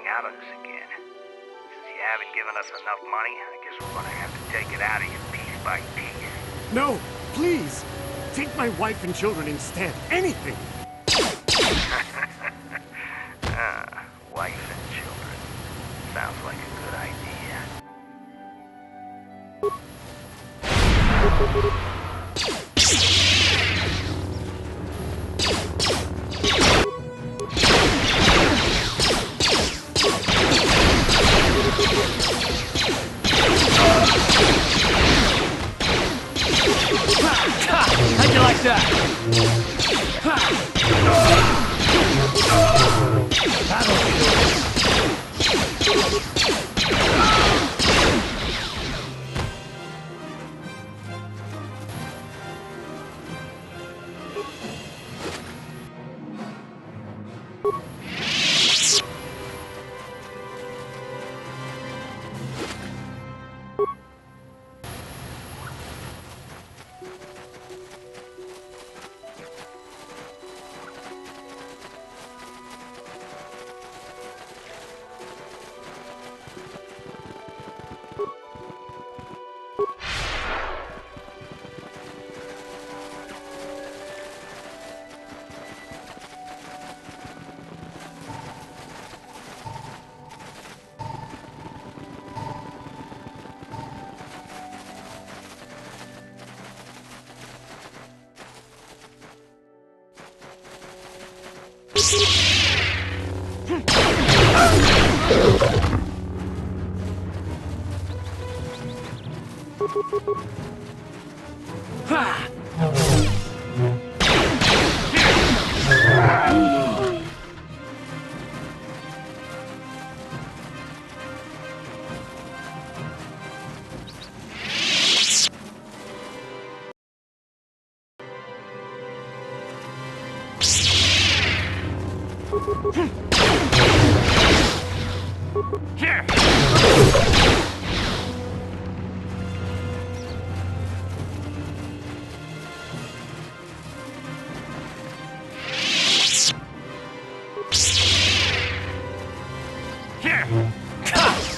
Out of this again. Since you haven't given us enough money, I guess we're gonna have to take it out of you piece by piece. No, please! Take my wife and children instead. Anything! Wife and children. Sounds like a good idea. How'd you like that?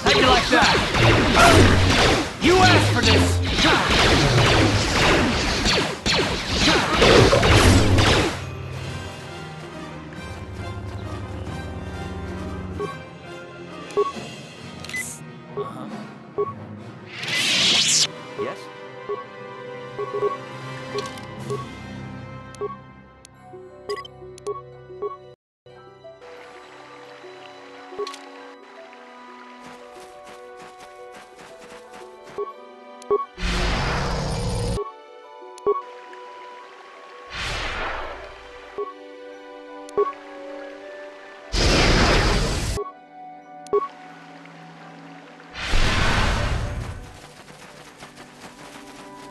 How'd you like that? You asked for this! Yes?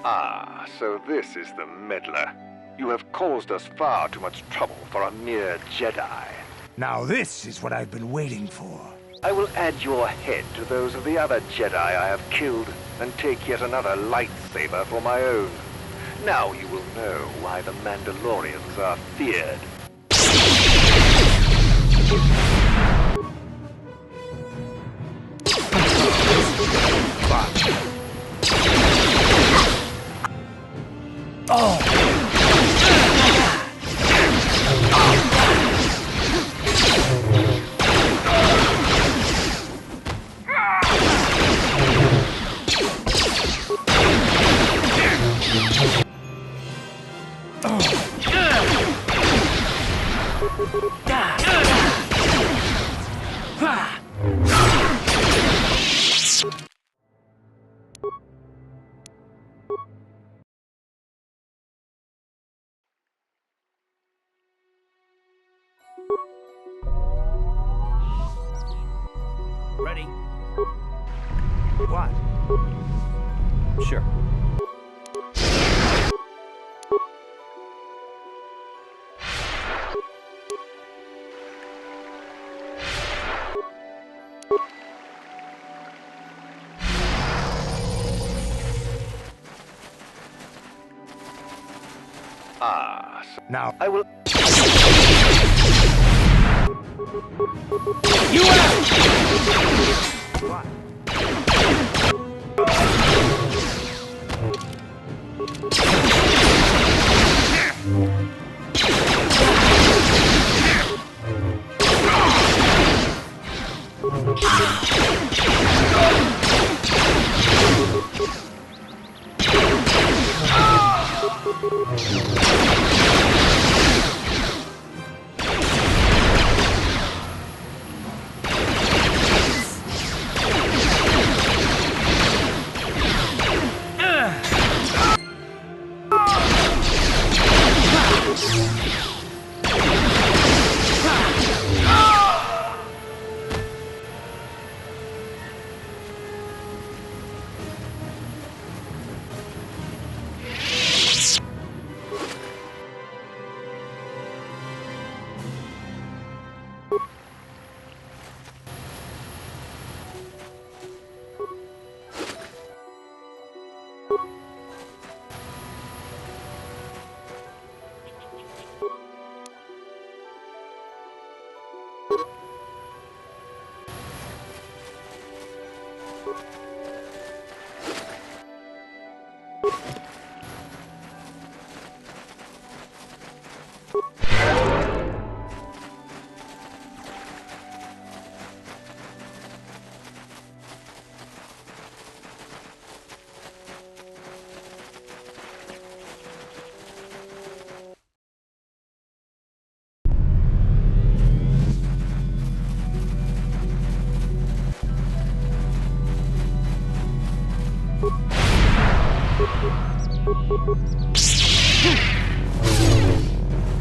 Ah, so this is the meddler. You have caused us far too much trouble for a mere Jedi. Now this is what I've been waiting for. I will add your head to those of the other Jedi I have killed, and take yet another lightsaber for my own. Now you will know why the Mandalorians are feared. Ready? What? Sure. Now, I will... You out! what?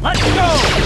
Let's go!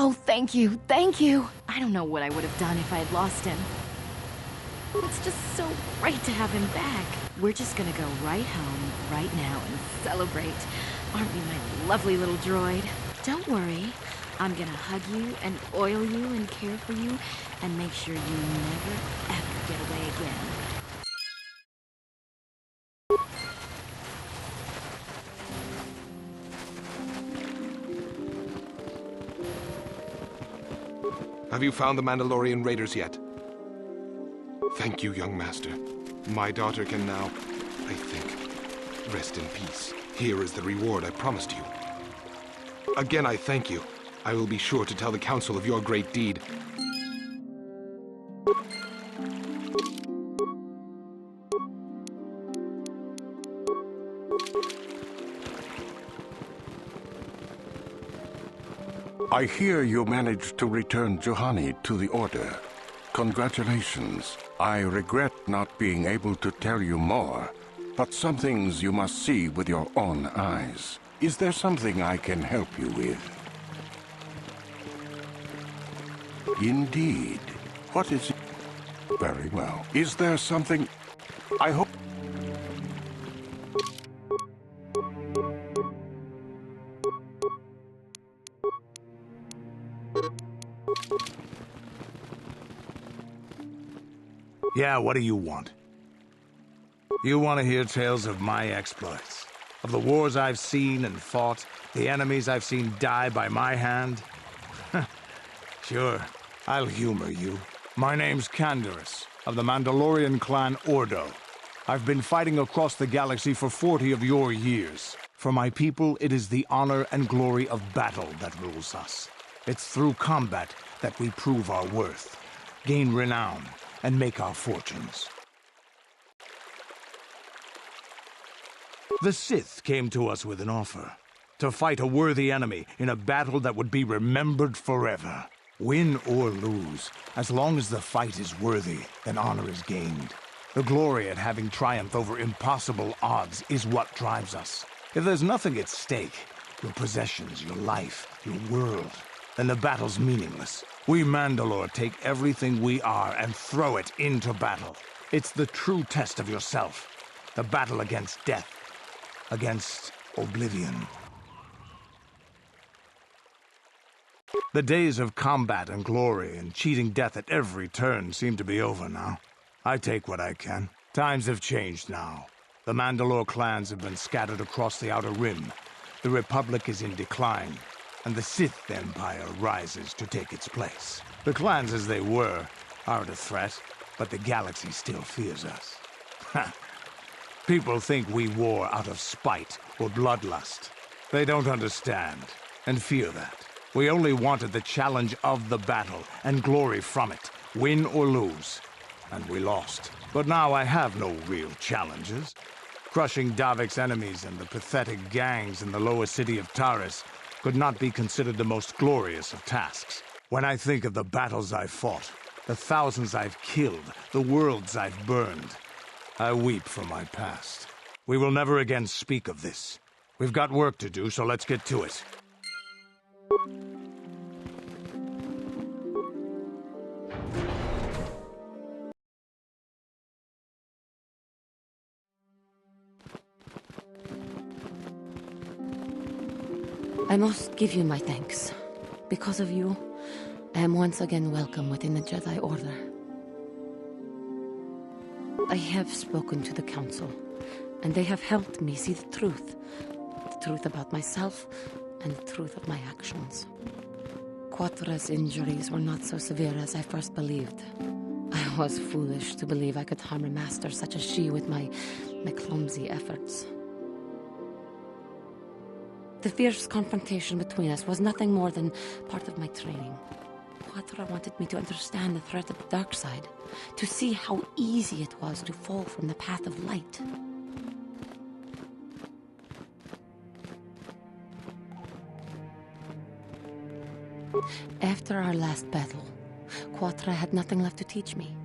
Oh, thank you, thank you. I don't know what I would have done if I had lost him. It's just so great to have him back. We're just gonna go right home, right now, and celebrate. Aren't we, my lovely little droid? Don't worry. I'm gonna hug you and oil you and care for you and make sure you never, ever get away again. Have you found the Mandalorian raiders yet? Thank you, young master. My daughter can now, I think, rest in peace. Here is the reward I promised you. Again, I thank you. I will be sure to tell the council of your great deed. I hear you managed to return Juhani to the Order. Congratulations. I regret not being able to tell you more, But some things you must see with your own eyes. Is there something I can help you with? Indeed. What is it? Very well. Is there something... I hope... Yeah, what do you want? You want to hear tales of my exploits? Of the wars I've seen and fought? The enemies I've seen die by my hand? Sure, I'll humor you. My name's Canderous, of the Mandalorian clan Ordo. I've been fighting across the galaxy for 40 of your years. For my people, it is the honor and glory of battle that rules us. It's through combat that we prove our worth, gain renown, and make our fortunes. The Sith came to us with an offer. To fight a worthy enemy in a battle that would be remembered forever. Win or lose, as long as the fight is worthy, then honor is gained. The glory at having triumphed over impossible odds is what drives us. If there's nothing at stake, your possessions, your life, your world, then the battle's meaningless. We Mandalore take everything we are and throw it into battle. It's the true test of yourself. The battle against death. Against oblivion. The days of combat and glory and cheating death at every turn seem to be over now. I take what I can. Times have changed now. The Mandalore clans have been scattered across the Outer Rim. The Republic is in decline, and the Sith Empire rises to take its place. The clans as they were aren't a threat, but the galaxy still fears us. Ha! People think we war out of spite or bloodlust. They don't understand, and fear that. We only wanted the challenge of the battle, and glory from it, win or lose. And we lost. But now I have no real challenges. Crushing Davik's enemies and the pathetic gangs in the lower city of Taris could not be considered the most glorious of tasks. When I think of the battles I've fought, the thousands I've killed, the worlds I've burned, I weep for my past. We will never again speak of this. We've got work to do, so let's get to it. I must give you my thanks. Because of you, I am once again welcome within the Jedi Order. I have spoken to the Council, and they have helped me see the truth. The truth about myself, and the truth of my actions. KOTOR's injuries were not so severe as I first believed. I was foolish to believe I could harm a master such as she with my clumsy efforts. The fierce confrontation between us was nothing more than part of my training. KOTOR wanted me to understand the threat of the dark side, to see how easy it was to fall from the path of light. After our last battle, KOTOR had nothing left to teach me.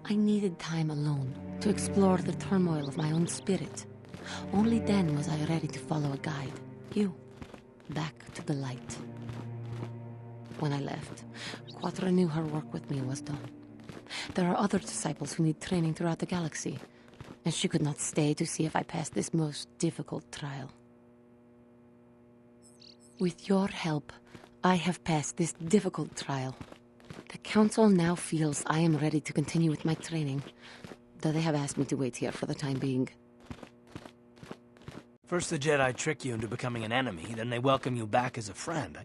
I needed time alone to explore the turmoil of my own spirit. Only then was I ready to follow a guide, you, back to the light. When I left, KOTOR knew her work with me was done. There are other disciples who need training throughout the galaxy, and she could not stay to see if I passed this most difficult trial. With your help, I have passed this difficult trial. The Council now feels I am ready to continue with my training, though they have asked me to wait here for the time being. First the Jedi trick you into becoming an enemy, then they welcome you back as a friend.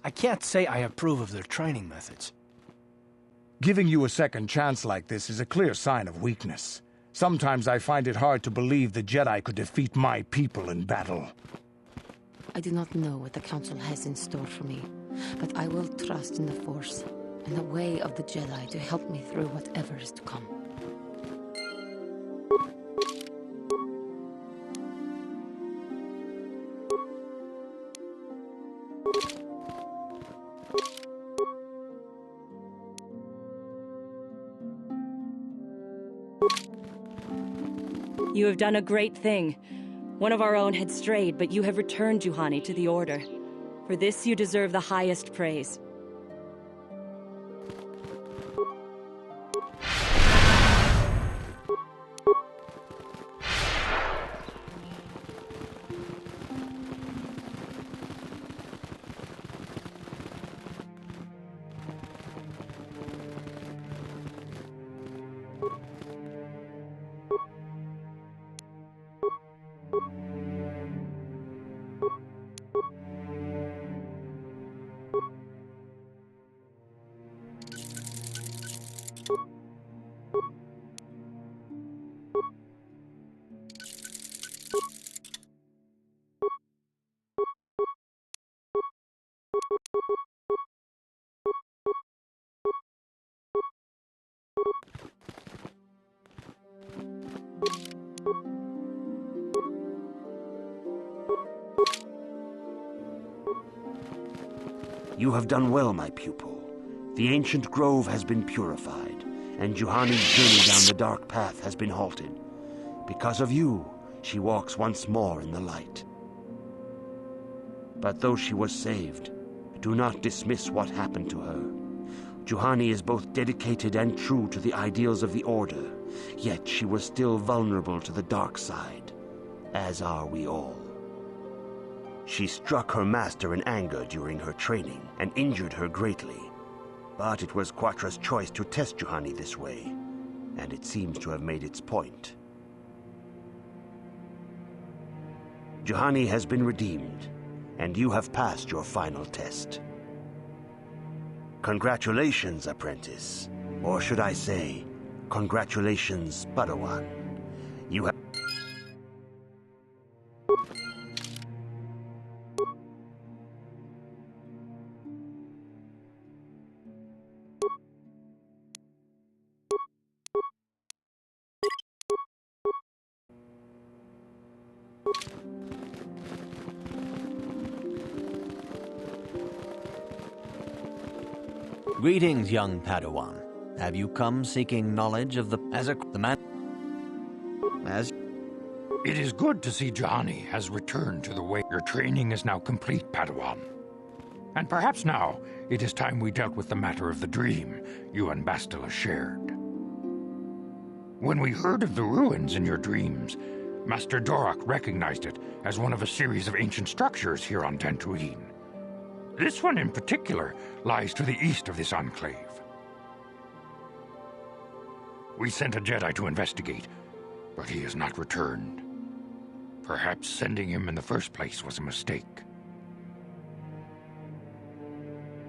I can't say I approve of their training methods. Giving you a second chance like this is a clear sign of weakness. Sometimes I find it hard to believe the Jedi could defeat my people in battle. I do not know what the Council has in store for me, but I will trust in the Force and the way of the Jedi to help me through whatever is to come. You have done a great thing. One of our own had strayed, but you have returned Juhani to the Order. For this you deserve the highest praise. You have done well, my pupil. The ancient grove has been purified, and Juhani's journey down the dark path has been halted. Because of you, she walks once more in the light. But though she was saved, do not dismiss what happened to her. Juhani is both dedicated and true to the ideals of the Order, yet she was still vulnerable to the dark side, as are we all. She struck her master in anger during her training and injured her greatly. But it was Quatra's choice to test Juhani this way, and it seems to have made its point. Juhani has been redeemed, and you have passed your final test. Congratulations, apprentice. Or should I say, congratulations, Padawan. You have... Greetings, young Padawan. Have you come seeking knowledge of the man? It is good to see Juhani has returned to the way. Your training is now complete, Padawan. And perhaps now it is time we dealt with the matter of the dream you and Bastila shared. When we heard of the ruins in your dreams, Master Dorak recognized it as one of a series of ancient structures here on Dantooine. This one in particular lies to the east of this enclave. We sent a Jedi to investigate, but he has not returned. Perhaps sending him in the first place was a mistake.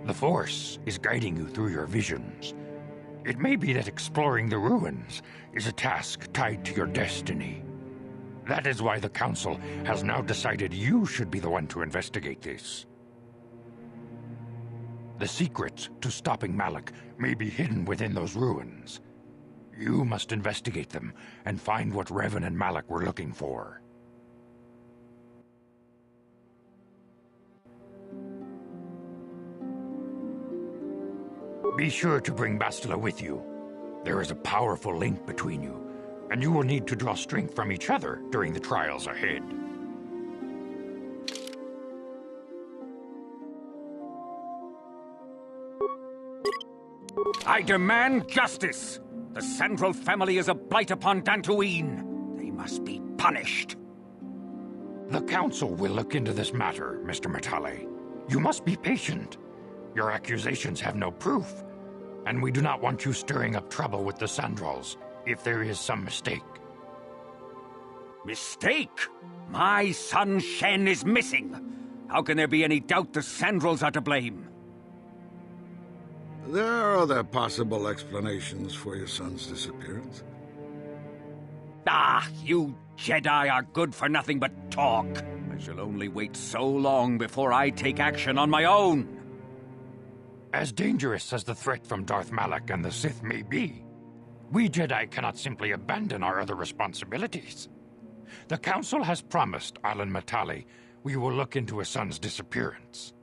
The Force is guiding you through your visions. It may be that exploring the ruins is a task tied to your destiny. That is why the Council has now decided you should be the one to investigate this. The secrets to stopping Malak may be hidden within those ruins. You must investigate them and find what Revan and Malak were looking for. Be sure to bring Bastila with you. There is a powerful link between you, and you will need to draw strength from each other during the trials ahead. I demand justice! The Sandral family is a blight upon Dantooine. They must be punished. The Council will look into this matter, Mr. Matale. You must be patient. Your accusations have no proof, and we do not want you stirring up trouble with the Sandrals if there is some mistake. Mistake? My son Shen is missing. How can there be any doubt the Sandrals are to blame? There are other possible explanations for your son's disappearance. Ah, you Jedi are good for nothing but talk. I shall only wait so long before I take action on my own. As dangerous as the threat from Darth Malak and the Sith may be, we Jedi cannot simply abandon our other responsibilities. The Council has promised Alan Matale we will look into his son's disappearance.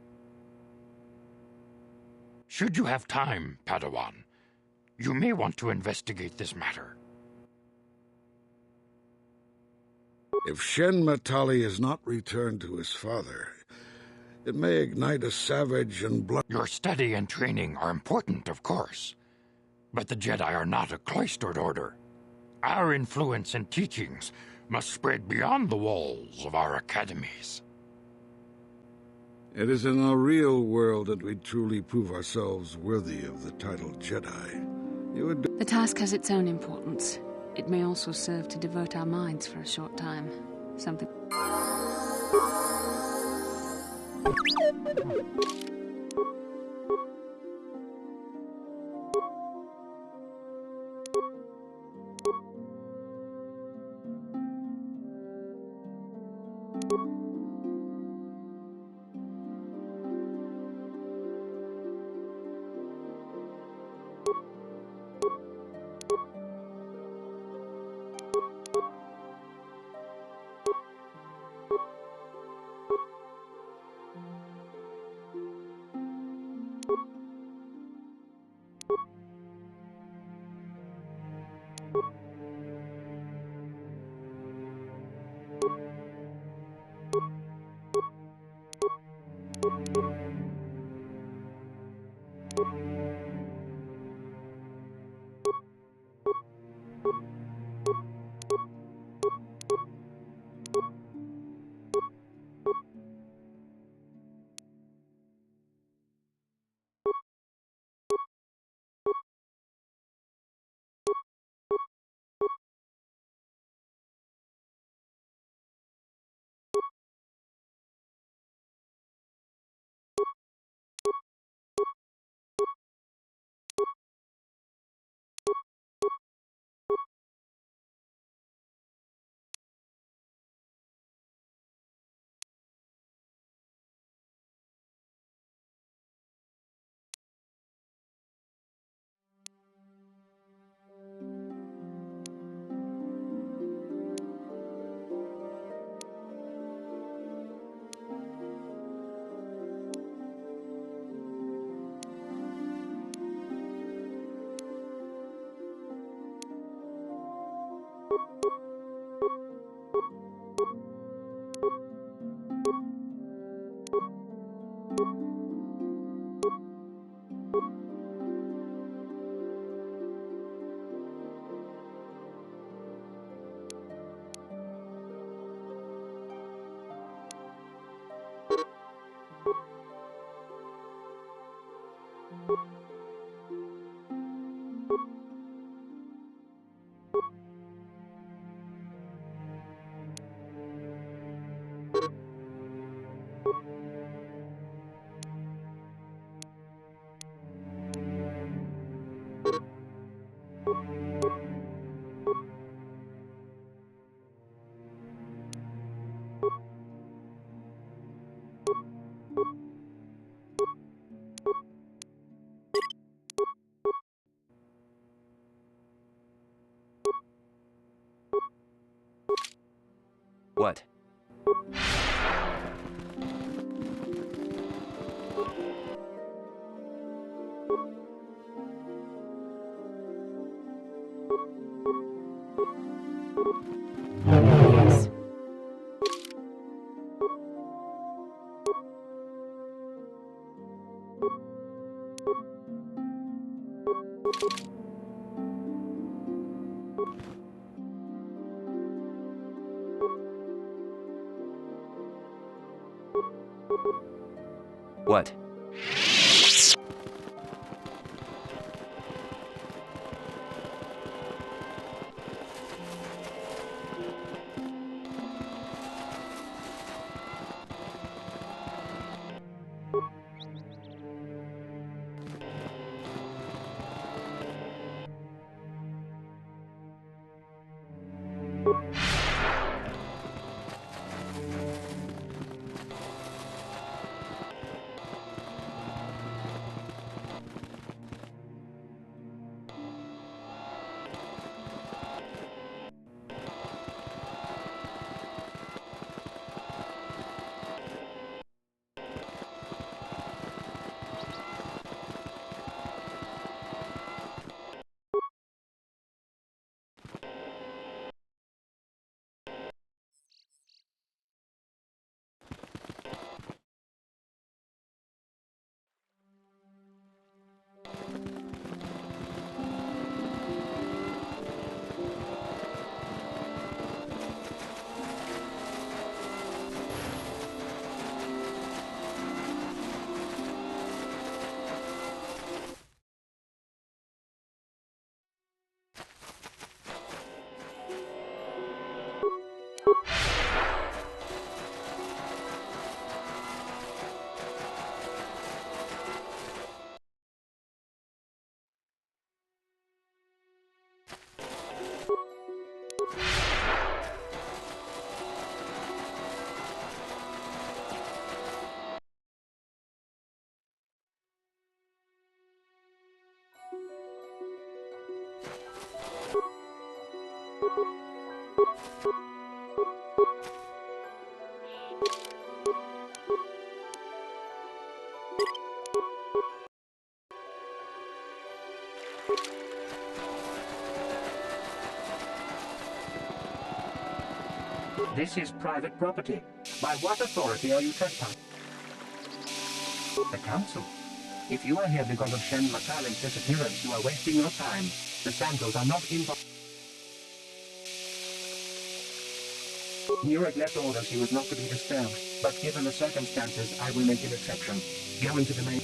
Should you have time, Padawan, you may want to investigate this matter. If Shen Matale has not returned to his father, it may ignite a savage and blood... Your study and training are important, of course. But the Jedi are not a cloistered order. Our influence and teachings must spread beyond the walls of our academies. It is in the real world that we truly prove ourselves worthy of the title Jedi. The task has its own importance. It may also serve to divert our minds for a short time. Something... What? What? This is private property. By what authority are you trespassing? The Council. If you are here because of Shen Matale's disappearance, you are wasting your time. The Sandrals are not involved. Nurek left orders he was not to be disturbed, but given the circumstances, I will make an exception. Go into the main...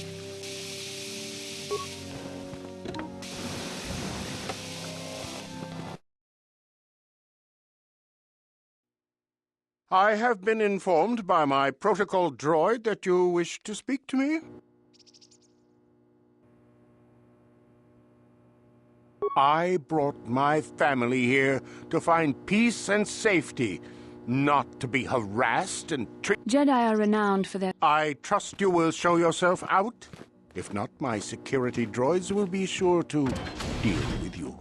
I have been informed by my protocol droid that you wish to speak to me. I brought my family here to find peace and safety, not to be harassed and Jedi are renowned for their... I trust you will show yourself out. If not, my security droids will be sure to deal with you.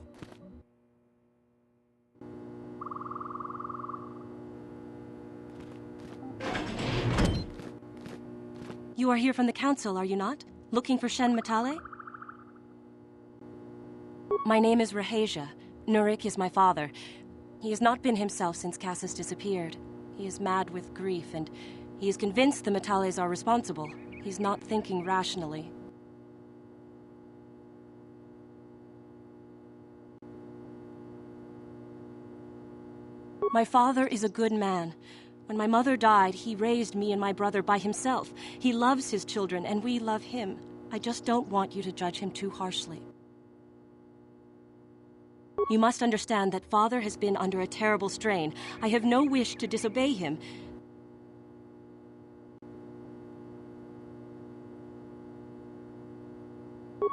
You are here from the Council, are you not? Looking for Shen Matale? My name is Rahasia. Nurek is my father. He has not been himself since Cassis disappeared. He is mad with grief, and he is convinced the Matales are responsible. He's not thinking rationally. My father is a good man. When my mother died, he raised me and my brother by himself. He loves his children, and we love him. I just don't want you to judge him too harshly. You must understand that Father has been under a terrible strain. I have no wish to disobey him.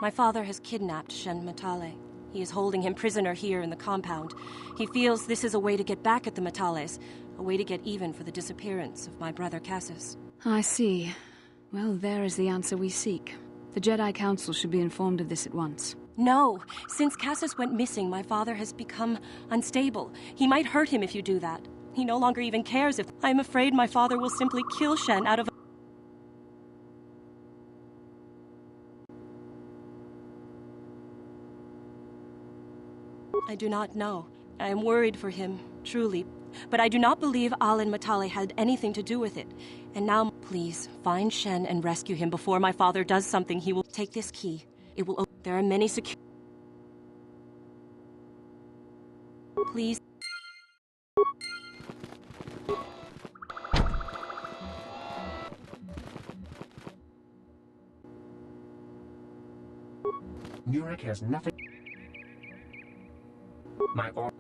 My father has kidnapped Shen Matale. He is holding him prisoner here in the compound. He feels this is a way to get back at the Matales, a way to get even for the disappearance of my brother Cassis. I see. Well, there is the answer we seek. The Jedi Council should be informed of this at once. No! Since Cassis went missing, my father has become unstable. He might hurt him if you do that. He no longer even cares if... I'm afraid my father will simply kill Shen out of... I do not know. I am worried for him, truly. But I do not believe Al and Matale had anything to do with it. And now, please, find Shen and rescue him before my father does something. He will take this key. It will open... There are many Please. Nurek has nothing... My order...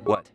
What?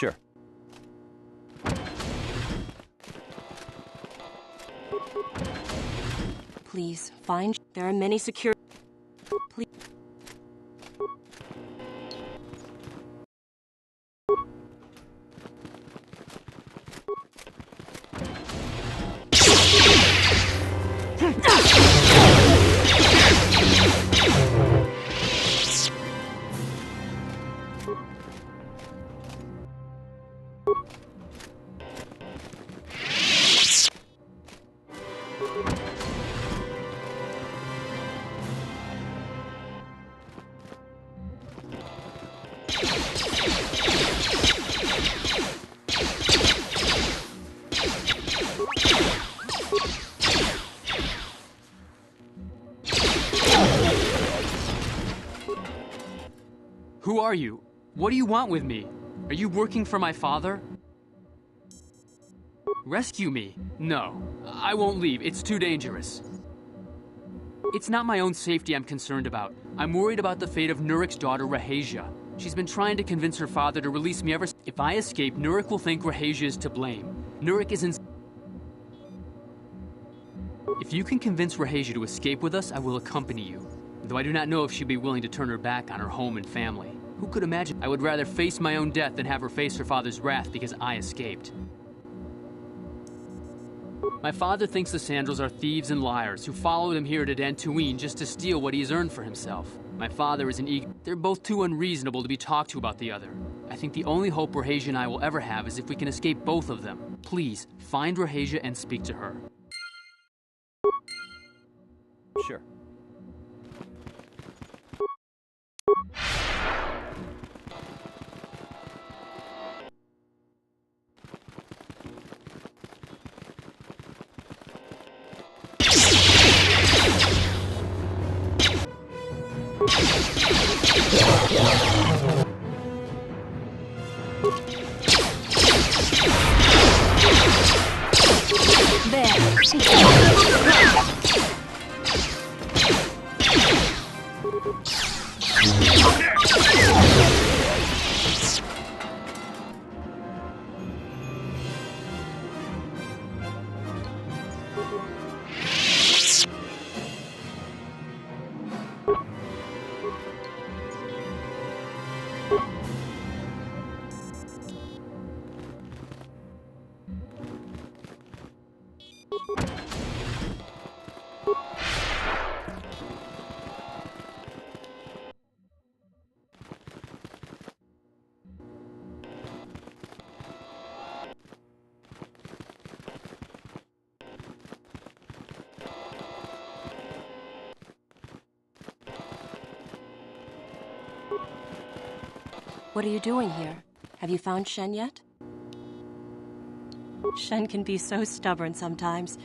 Sure. Please, find... There are many secure... Please... Who are you? What do you want with me? Are you working for my father? Rescue me? No, I won't leave. It's too dangerous. It's not my own safety I'm concerned about. I'm worried about the fate of Nurek's daughter, Rahasia. She's been trying to convince her father to release me ever since. If I escape, Nurek will think Rahasia is to blame. Nurek is in... If you can convince Rahasia to escape with us, I will accompany you. Though I do not know if she'd be willing to turn her back on her home and family. Who could imagine? I would rather face my own death than have her face her father's wrath because I escaped. My father thinks the Sandrals are thieves and liars who followed him here to Dantooine just to steal what he has earned for himself. My father is an They're both too unreasonable to be talked to about the other. I think the only hope Rahasia and I will ever have is if we can escape both of them. Please, find Rahasia and speak to her. Sure. What are you doing here? Have you found Shen yet? Shen can be so stubborn sometimes.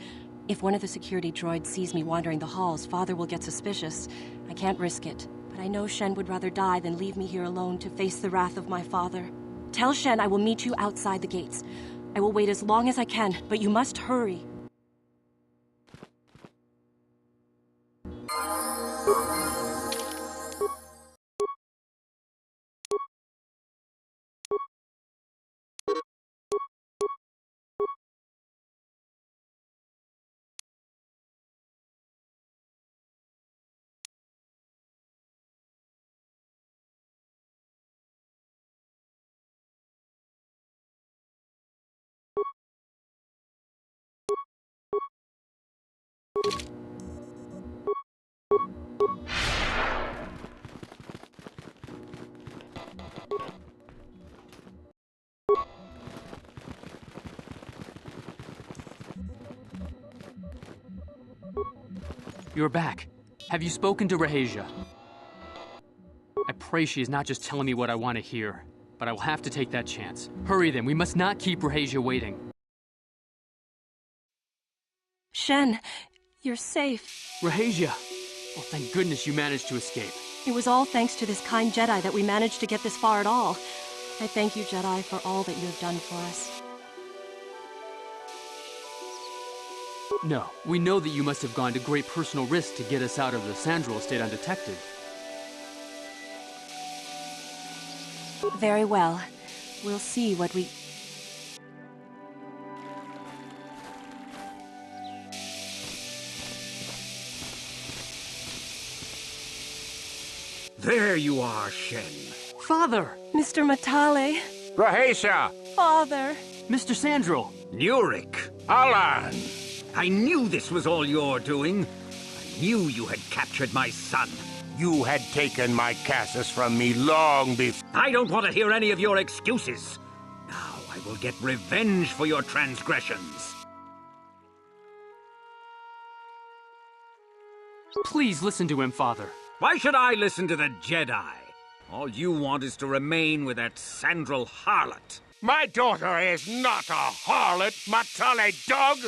If one of the security droids sees me wandering the halls, Father will get suspicious. I can't risk it. But I know Shen would rather die than leave me here alone to face the wrath of my father. Tell Shen I will meet you outside the gates. I will wait as long as I can, but you must hurry. You're back. Have you spoken to Rahesia? I pray she is not just telling me what I want to hear, but I will have to take that chance. Hurry then, we must not keep Rahesia waiting. Shen, you're safe. Rahesia! Oh, thank goodness you managed to escape. It was all thanks to this kind Jedi that we managed to get this far at all. I thank you, Jedi, for all that you have done for us. No, we know that you must have gone to great personal risk to get us out of the Sandral estate undetected. Very well. We'll see what we... There you are, Shen. Father! Mr. Matale. Rahesia! Father! Mr. Sandral! Nurik! Alan! I knew this was all your doing. I knew you had captured my son. You had taken my Casus from me long before. I don't want to hear any of your excuses. Now I will get revenge for your transgressions. Please listen to him, Father. Why should I listen to the Jedi? All you want is to remain with that Sandral harlot. My daughter is not a harlot, Matale dog!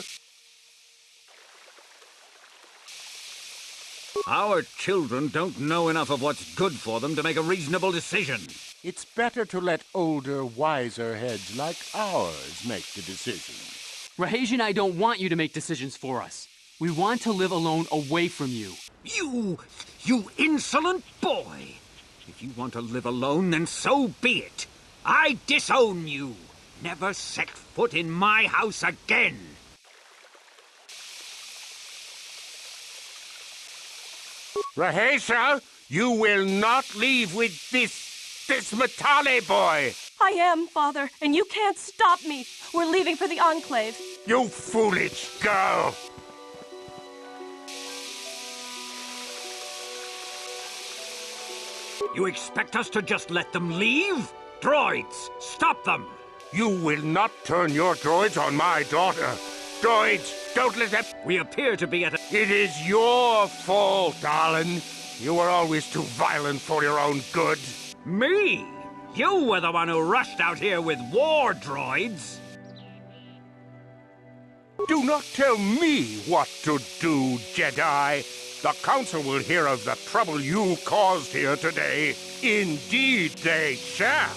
Our children don't know enough of what's good for them to make a reasonable decision. It's better to let older, wiser heads like ours make the decisions. Rahesia and I don't want you to make decisions for us. We want to live alone away from you. You insolent boy! If you want to live alone, then so be it. I disown you. Never set foot in my house again. Rahesia, you will not leave with this Matale boy. I am, Father, and you can't stop me. We're leaving for the Enclave. You foolish girl. You expect us to just let them leave? Droids, stop them! You will not turn your droids on my daughter. Droids, don't let them... We appear to be at a... It is your fault, Alan. You were always too violent for your own good. Me? You were the one who rushed out here with war droids. Do not tell me what to do, Jedi. The Council will hear of the trouble you caused here today. Indeed they shall.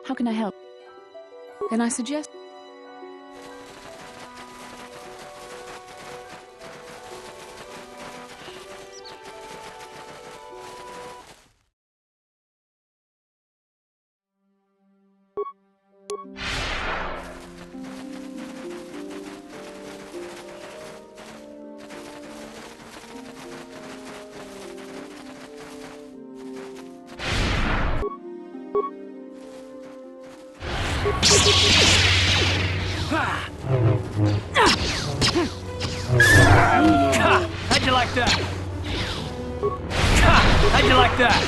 How can I help? Then I suggest... How'd you like that? How'd you like that?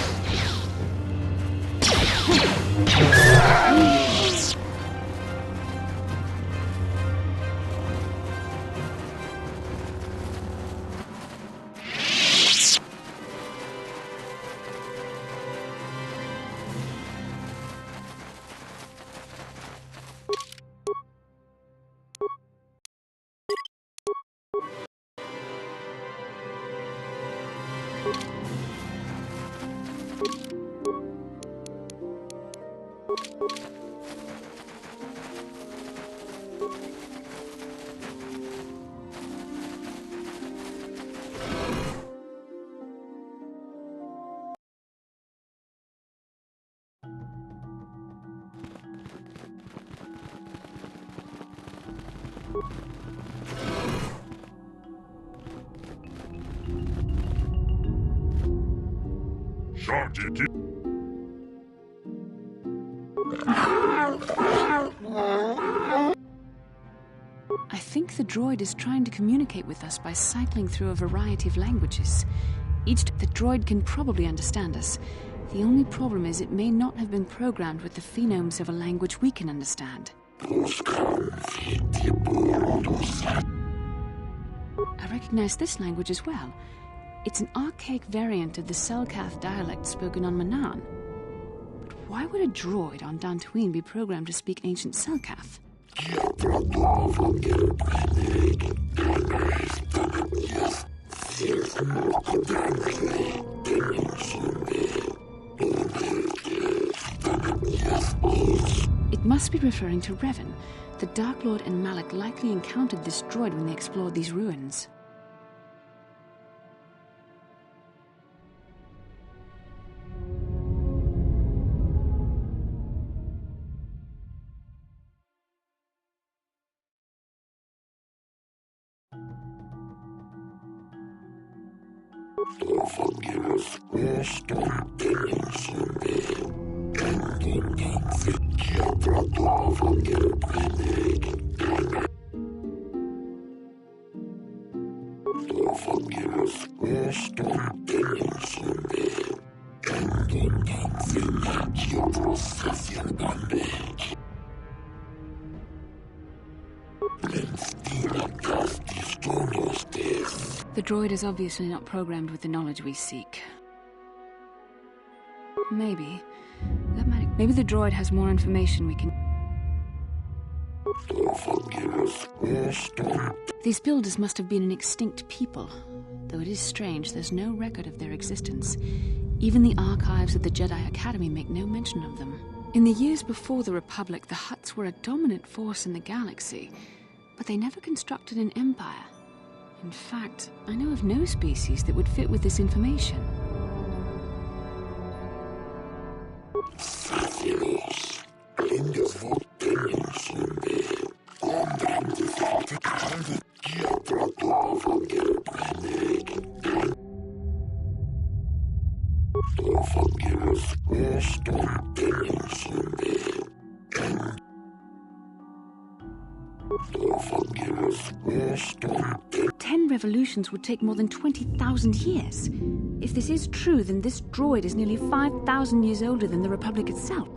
I think the droid is trying to communicate with us by cycling through a variety of languages. The droid can probably understand us. The only problem is it may not have been programmed with the phonemes of a language we can understand. I recognize this language as well. It's an archaic variant of the Selkath dialect spoken on Manaan. But why would a droid on Dantooine be programmed to speak ancient Selkath? It must be referring to Revan. The Dark Lord and Malak likely encountered this droid when they explored these ruins. The droid is obviously not programmed with the knowledge we seek. Maybe the droid has more information we can... These builders must have been an extinct people. Though it is strange, there's no record of their existence. Even the archives of the Jedi Academy make no mention of them. In the years before the Republic, the Hutts were a dominant force in the galaxy, but they never constructed an empire. In fact, I know of no species that would fit with this information. Ten revolutions would take more than 20,000 years. If this is true, then this droid is nearly 5,000 years older than the Republic itself.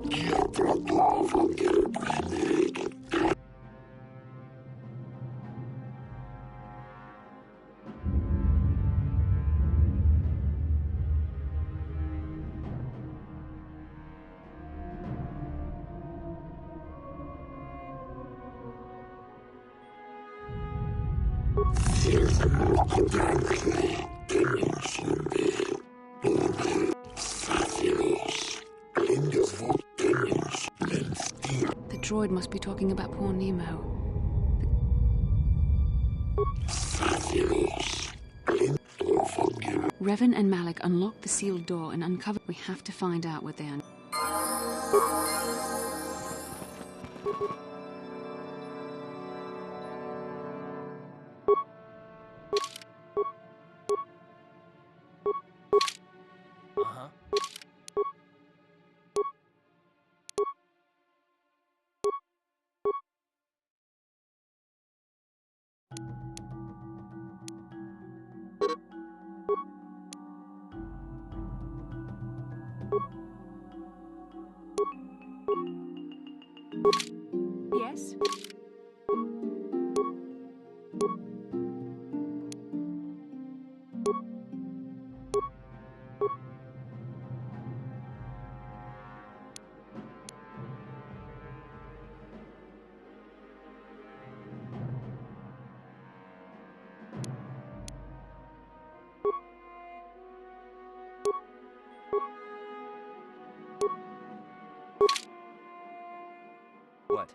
droid must be talking about poor Nemo. Revan and Malak unlocked the sealed door and uncovered. We have to find out what they are. Yes? What?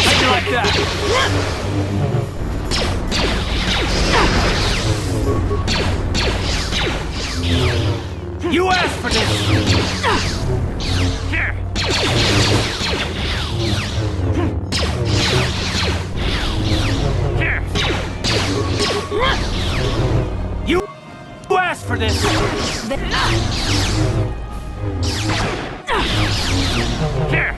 How'd you like that? You asked for this! Here! Here! You asked for this! Here!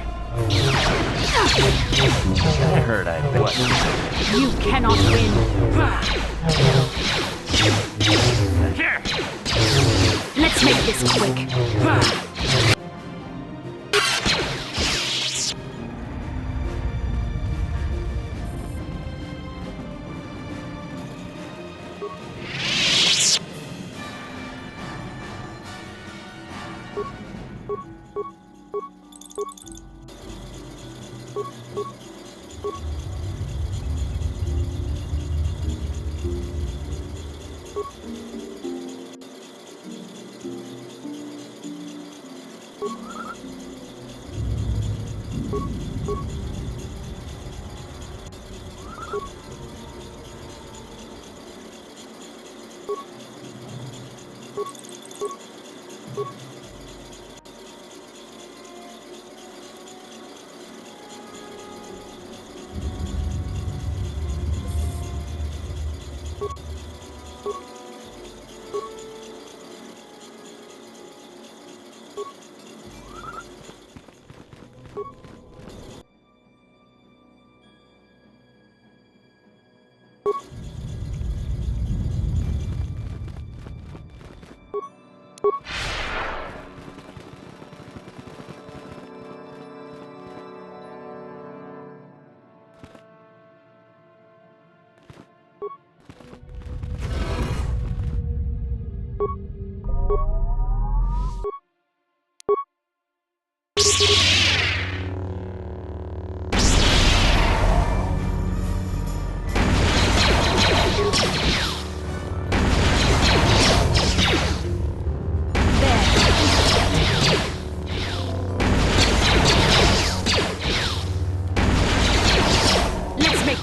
That hurt, I bet. What? You cannot win! Here! Let's make this quick!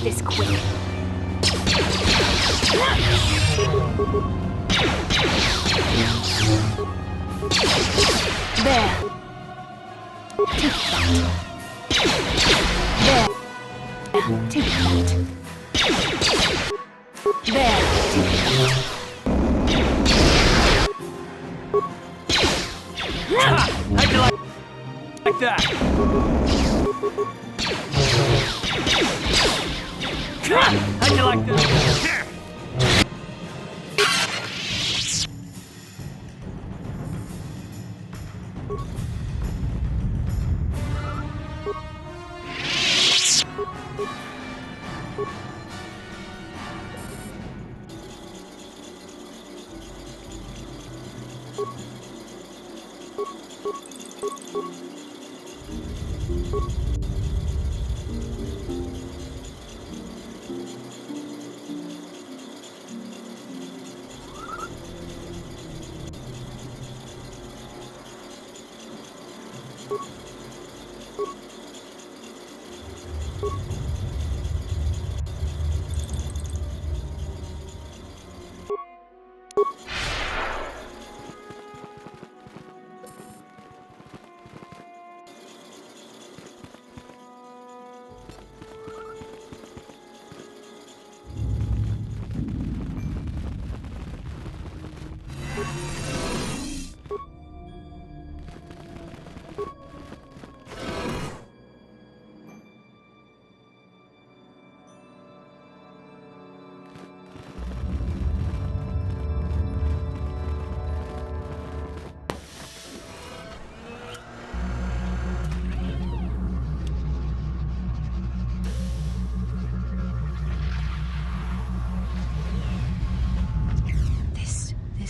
this quick. There. Take that. There. Take that. There. Take that. How'd you like that? How'd you like that?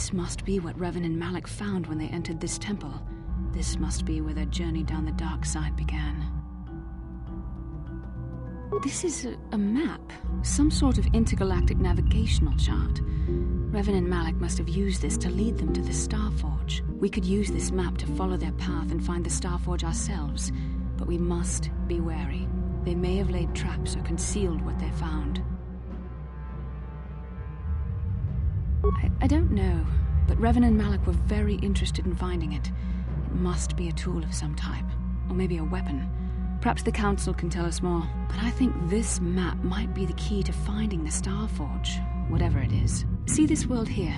This must be what Revan and Malak found when they entered this temple. This must be where their journey down the dark side began. This is a map, some sort of intergalactic navigational chart. Revan and Malak must have used this to lead them to the Starforge. We could use this map to follow their path and find the Starforge ourselves, but we must be wary. They may have laid traps or concealed what they found. I don't know, but Revan and Malak were very interested in finding it. It must be a tool of some type, or maybe a weapon. Perhaps the Council can tell us more, but I think this map might be the key to finding the Starforge, whatever it is. See this world here?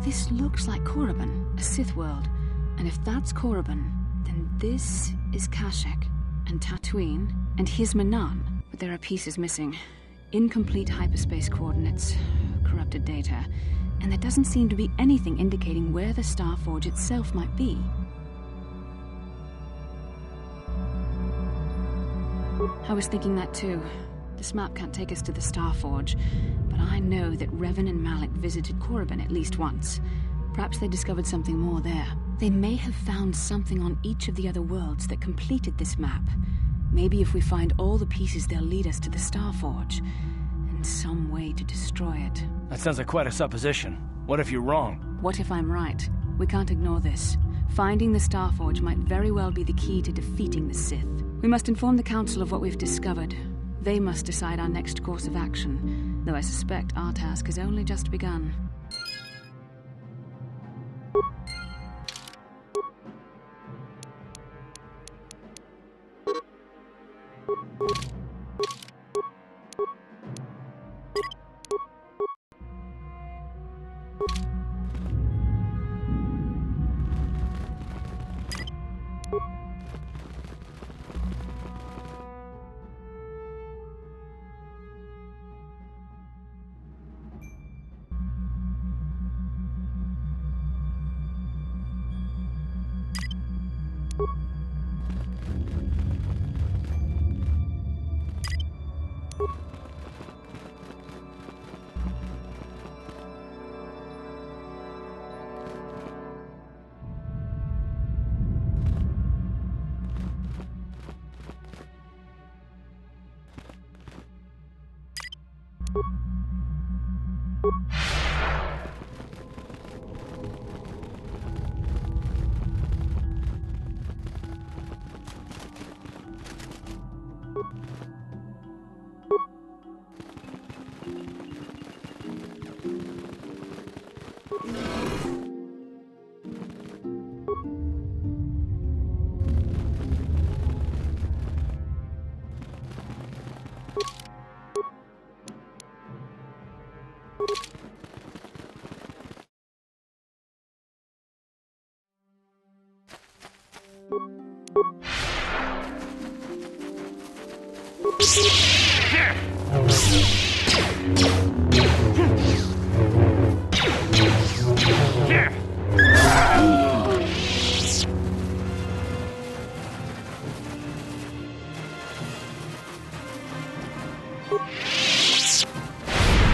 This looks like Korriban, a Sith world, and if that's Korriban, then this is Kashyyyk, and Dantooine, and here's Manaan. But there are pieces missing. Incomplete hyperspace coordinates, corrupted data, and there doesn't seem to be anything indicating where the Starforge itself might be. I was thinking that too. This map can't take us to the Starforge, but I know that Revan and Malak visited Korriban at least once. Perhaps they discovered something more there. They may have found something on each of the other worlds that completed this map. Maybe if we find all the pieces, they'll lead us to the Starforge, and some way to destroy it. That sounds like quite a supposition. What if you're wrong? What if I'm right? We can't ignore this. Finding the Starforge might very well be the key to defeating the Sith. We must inform the Council of what we've discovered. They must decide our next course of action, though I suspect our task has only just begun.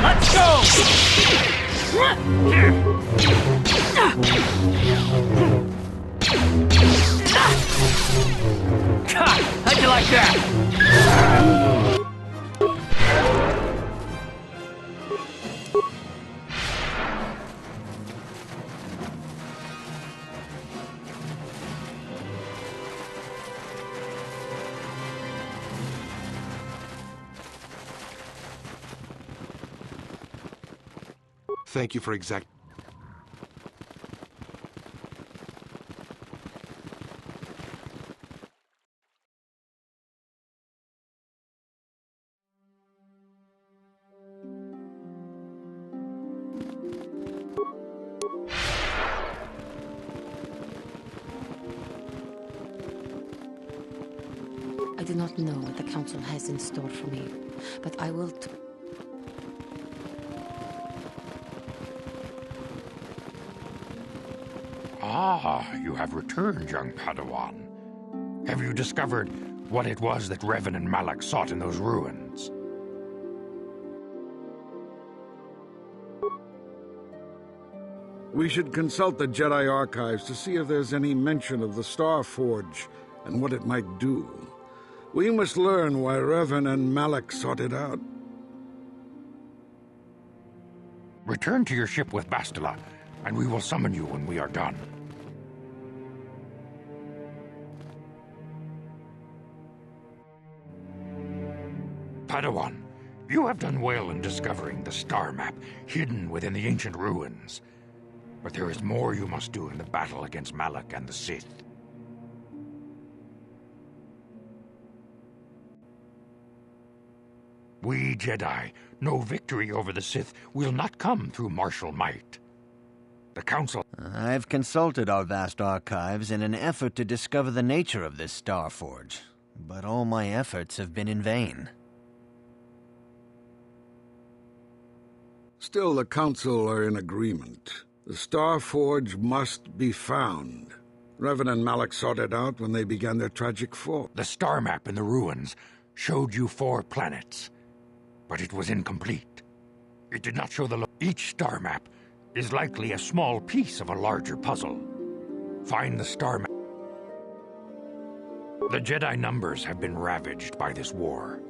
Let's go! Thank you for I do not know what the Council has in store for me, but I will Ah, you have returned, young Padawan. Have you discovered what it was that Revan and Malak sought in those ruins? We should consult the Jedi archives to see if there's any mention of the Star Forge and what it might do. We must learn why Revan and Malak sought it out. Return to your ship with Bastila, and we will summon you when we are done. Padawan, you have done well in discovering the star map hidden within the ancient ruins. But there is more you must do in the battle against Malak and the Sith. We Jedi know victory over the Sith will not come through martial might. The Council... I've consulted our vast archives in an effort to discover the nature of this Star Forge, but all my efforts have been in vain. Still, the Council are in agreement. The Star Forge must be found. Revan and Malak sought it out when they began their tragic fall. The star map in the ruins showed you 4 planets, but it was incomplete. It did not show each star map is likely a small piece of a larger puzzle. Find the star map. The Jedi numbers have been ravaged by this war,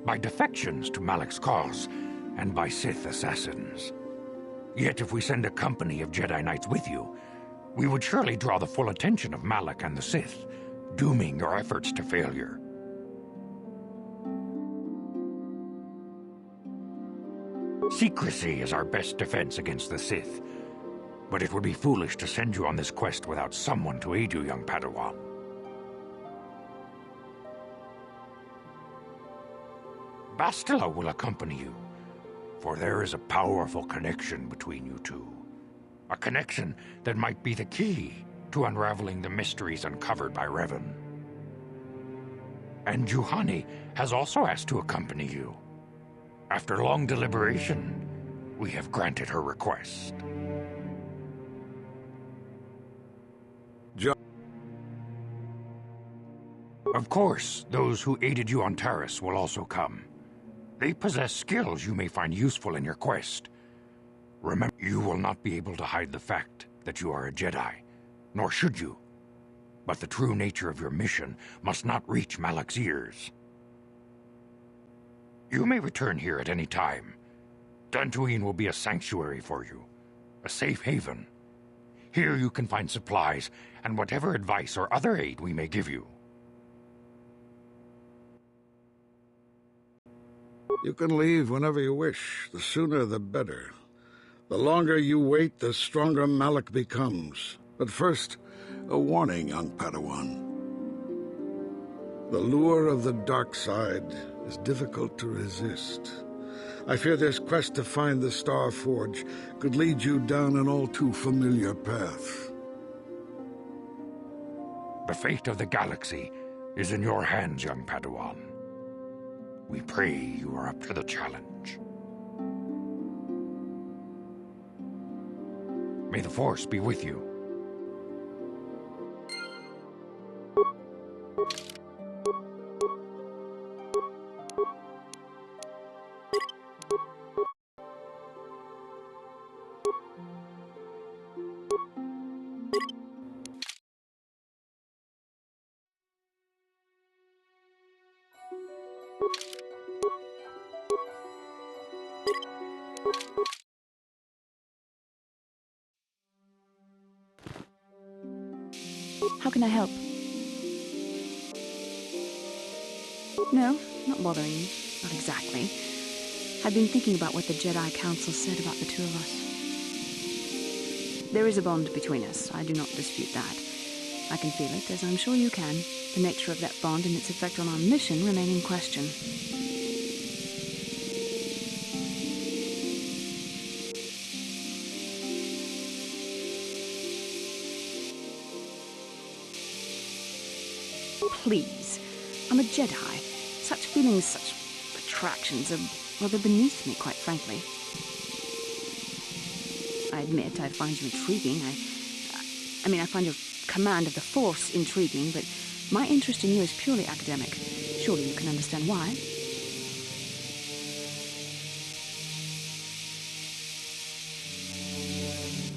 by defections to Malak's cause, and by Sith assassins. Yet if we send a company of Jedi Knights with you, we would surely draw the full attention of Malak and the Sith, dooming your efforts to failure. Secrecy is our best defense against the Sith, but it would be foolish to send you on this quest without someone to aid you, young Padawan. Bastila will accompany you, for there is a powerful connection between you two. A connection that might be the key to unraveling the mysteries uncovered by Revan. And Juhani has also asked to accompany you. After long deliberation, we have granted her request. Of course, those who aided you on Taris will also come. They possess skills you may find useful in your quest. Remember, you will not be able to hide the fact that you are a Jedi, nor should you. But the true nature of your mission must not reach Malak's ears. You may return here at any time. Dantooine will be a sanctuary for you, a safe haven. Here you can find supplies and whatever advice or other aid we may give you. You can leave whenever you wish. The sooner the better. The longer you wait, the stronger Malak becomes. But first, a warning, young Padawan. The lure of the dark side is difficult to resist. I fear this quest to find the Star Forge could lead you down an all too familiar path. The fate of the galaxy is in your hands, young Padawan. We pray you are up to the challenge. May the Force be with you. How can I help? No, not bothering you. Not exactly. I've been thinking about what the Jedi Council said about the two of us. There is a bond between us. I do not dispute that. I can feel it, as I'm sure you can. The nature of that bond and its effect on our mission remain in question. Please. I'm a Jedi. Such feelings, such attractions are, well, they're beneath me, quite frankly. I admit I find you intriguing. I mean, I find your command of the Force intriguing, but my interest in you is purely academic. Surely you can understand why.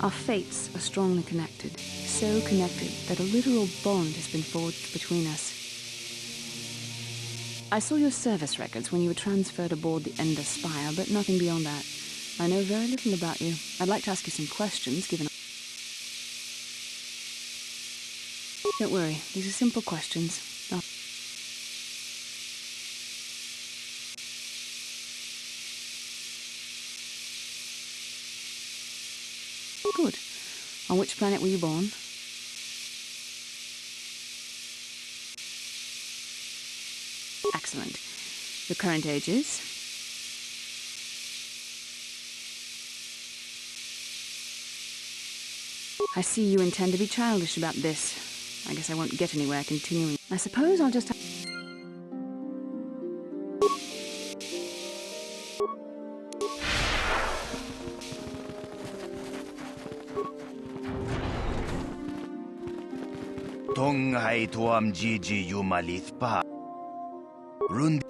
Our fates are strongly connected. So connected that a literal bond has been forged between us. I saw your service records when you were transferred aboard the Ender Spire, but nothing beyond that. I know very little about you. I'd like to ask you some questions, given... Don't worry, these are simple questions. Good. On which planet were you born? Excellent. Your current age is? I see you intend to be childish about this. I guess I won't get anywhere continuing. I suppose I'll just... Tong hai tuam Gigi Yumalith pa. Rund.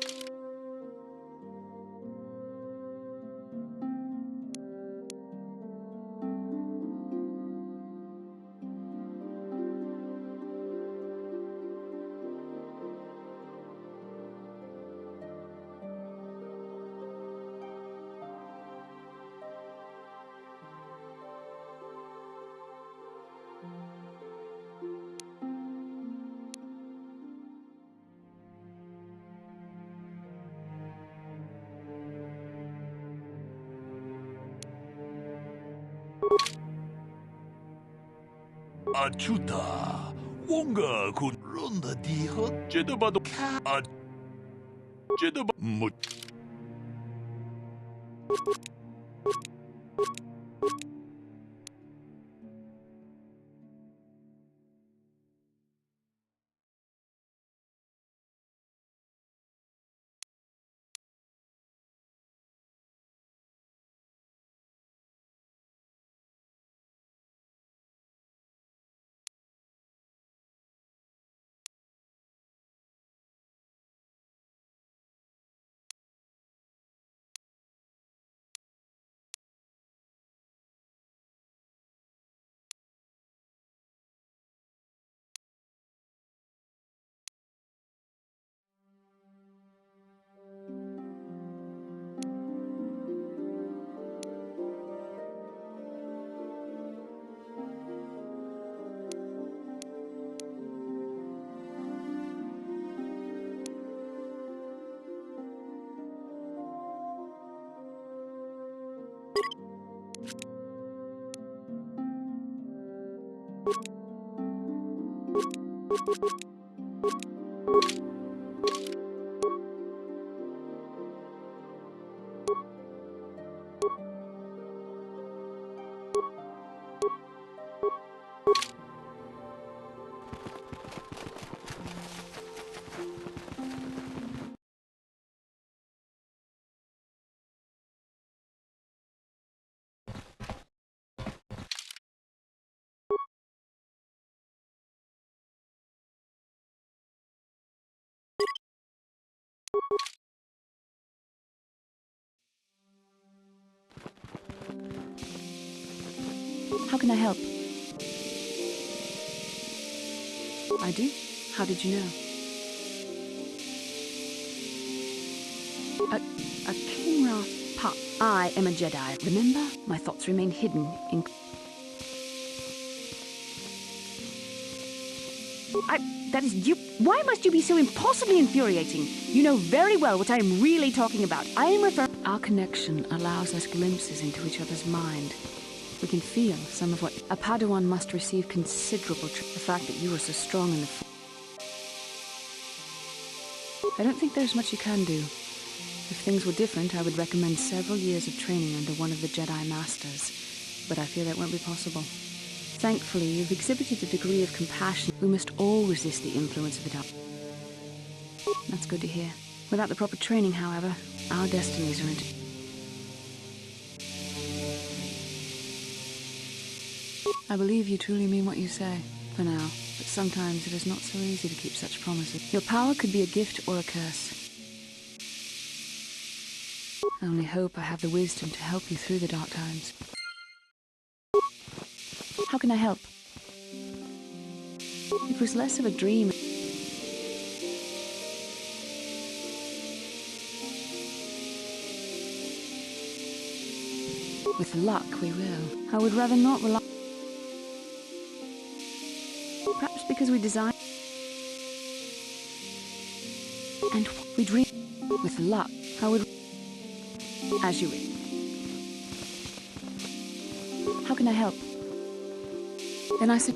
Achuta, Wonga could run the Diha, Jedabado cat, Jedab Mut. How can I help? I do? How did you know? A Kinrath pup. I am a Jedi, remember? My thoughts remain hidden in... That is you... Why must you be so impossibly infuriating? You know very well what I am really talking about. I am referring... Our connection allows us glimpses into each other's mind. We can feel some of what a Padawan must receive considerable the fact that you are so strong in the I don't think there's much you can do. If things were different, I would recommend several years of training under one of the Jedi Masters, but I fear that won't be possible. Thankfully, you've exhibited a degree of compassion. We must all resist the influence of the dark. That's good to hear. Without the proper training, however, our destinies are in... I believe you truly mean what you say, for now, but sometimes it is not so easy to keep such promises. Your power could be a gift or a curse. I only hope I have the wisdom to help you through the dark times. How can I help? It was less of a dream. With luck, we will. I would rather not rely... Perhaps because we design... And we dream... With luck, I would... As you wish. How can I help? Then I said...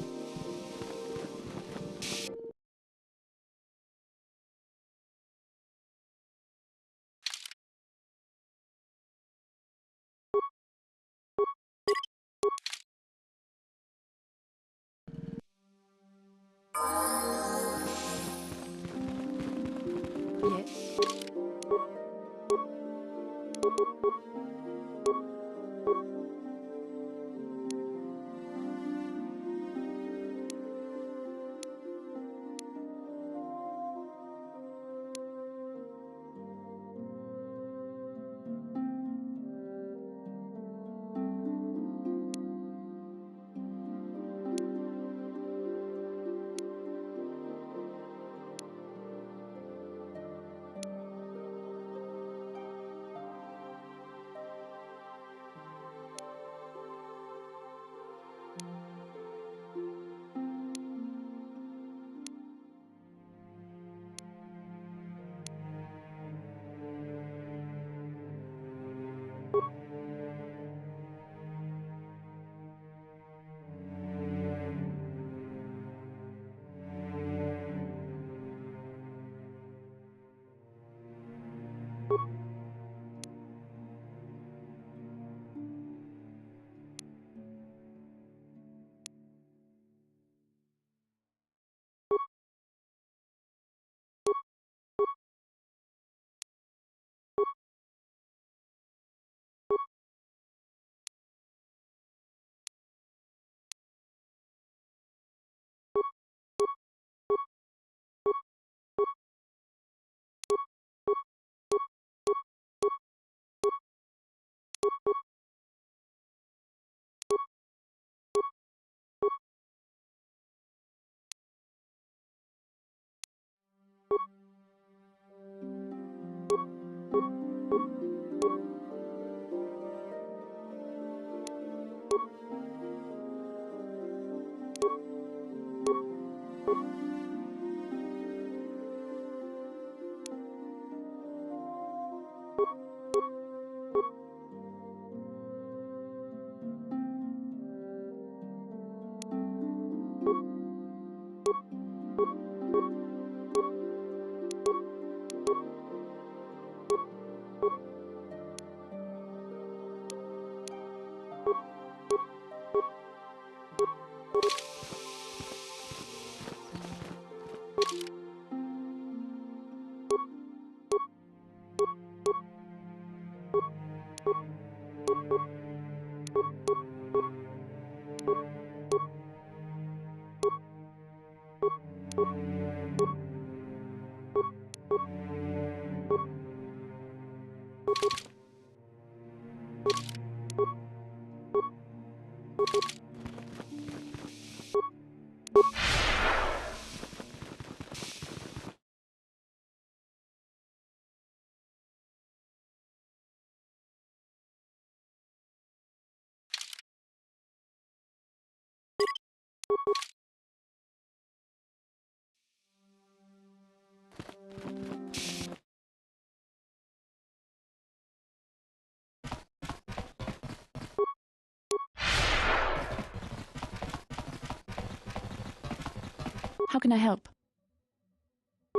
How can I help?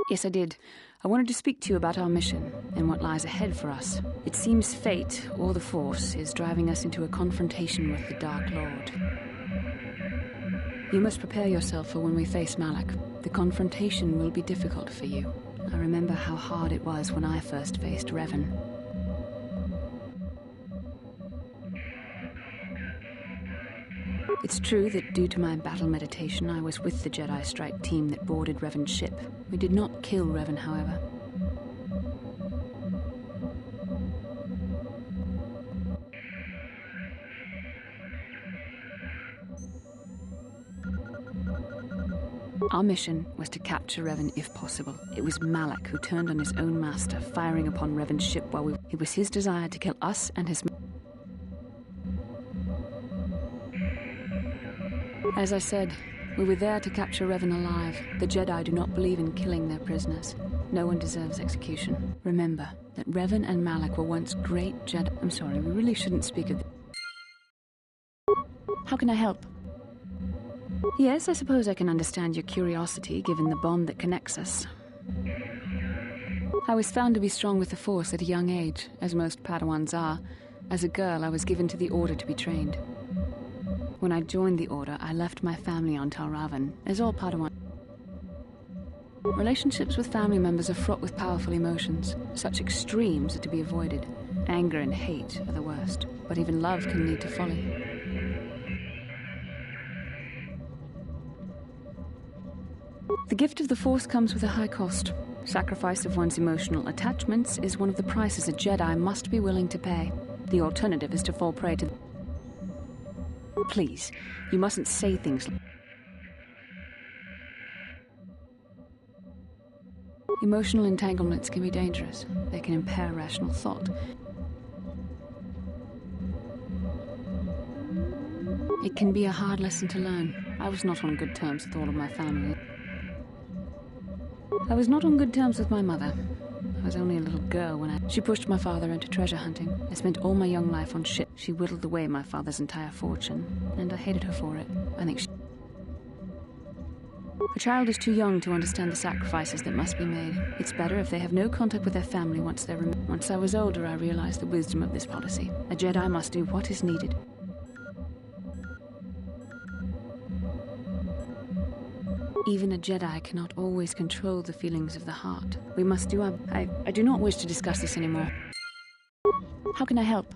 Yes, I did. I wanted to speak to you about our mission and what lies ahead for us. It seems fate, or the Force, is driving us into a confrontation with the Dark Lord. You must prepare yourself for when we face Malak. The confrontation will be difficult for you. I remember how hard it was when I first faced Revan. It's true that due to my battle meditation, I was with the Jedi strike team that boarded Revan's ship. We did not kill Revan, however. Our mission was to capture Revan if possible. It was Malak who turned on his own master, firing upon Revan's ship while it was his desire to kill us and his... As I said, we were there to capture Revan alive. The Jedi do not believe in killing their prisoners. No one deserves execution. Remember that Revan and Malak were once great Jedi... I'm sorry, we really shouldn't speak of... How can I help? Yes, I suppose I can understand your curiosity, given the bond that connects us. I was found to be strong with the Force at a young age, as most Padawans are. As a girl, I was given to the Order to be trained. When I joined the Order, I left my family on Tal Ravan, as all Padawan. Relationships with family members are fraught with powerful emotions. Such extremes are to be avoided. Anger and hate are the worst, but even love can lead to folly. The gift of the Force comes with a high cost. Sacrifice of one's emotional attachments is one of the prices a Jedi must be willing to pay. The alternative is to fall prey to... Please, you mustn't say things like... Emotional entanglements can be dangerous. They can impair rational thought. It can be a hard lesson to learn. I was not on good terms with all of my family. I was not on good terms with my mother. I was only a little girl when She pushed my father into treasure hunting. I spent all my young life on ships. She whittled away my father's entire fortune, and I hated her for it. I think A child is too young to understand the sacrifices that must be made. It's better if they have no contact with their family once they're Once I was older, I realized the wisdom of this policy. A Jedi must do what is needed. Even a Jedi cannot always control the feelings of the heart. We must do our... I do not wish to discuss this anymore. How can I help?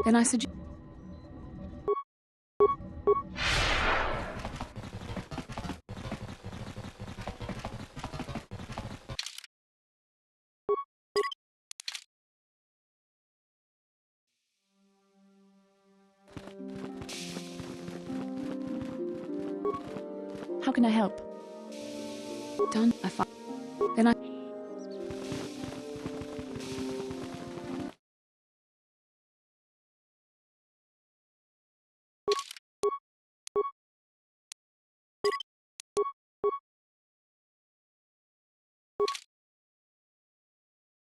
Then I suggest... How can I help? Done. Then I...